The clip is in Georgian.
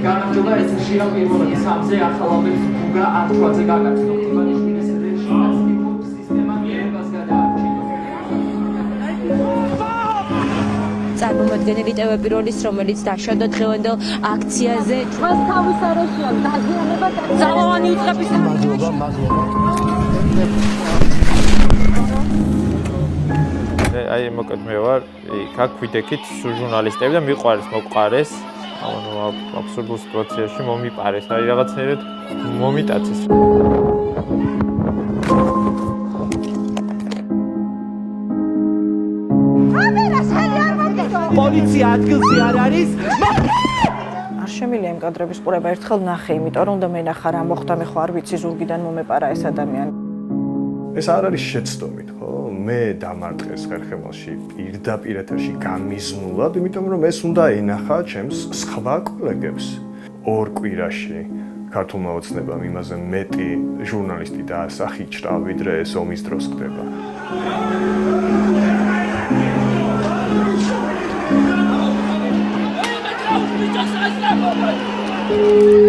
განახილდა ეთერშია პირველი სამზე ახალამებს გუგა ართვაძე გაგაცნო ივანიშვილის რეჟიმს ტიპურ სისტემა მიებას გადაარჩინო. წარმომადგენელი ტელეპიროლის, რომელიც დაშავდა დღევანდელ აქციაზე, მას თავის არაშია დაზიანება და ძალოვანი უწყების მადლობა. აი მოკეთ მე ვარ იქ ვიდექით ჟურნალისტები და მიყვარეს მოყარეს ანუ აბსურდულ სიტუაციაში მომიპარეს აი რაღაცნაირად მომიტაცეს პოლიცია ადგილზე არ არის არ შემიძლია იმ კადრების ყურება ერთხელ ნახე, იმიტომ რომ უნდა მენახა რა მოხდა, მე ხო არ ვიცი ზურგიდან მომეპარა ეს ადამიანი. ეს არ არის შეცდომით, ხო? მე დამარტყეს ხერხემალში პირდაპირ ეთერში გამიზნულად, იმიტომ რომ ეს უნდა ენახა ჩემს სხვა კოლეგებს. ორ კვირაში ქართულმა ოცნებამ იმაზე მეტი ჟურნალისტი დაასახიჭრა, ვიდრე ეს ომის დროს ხდება. Thank you.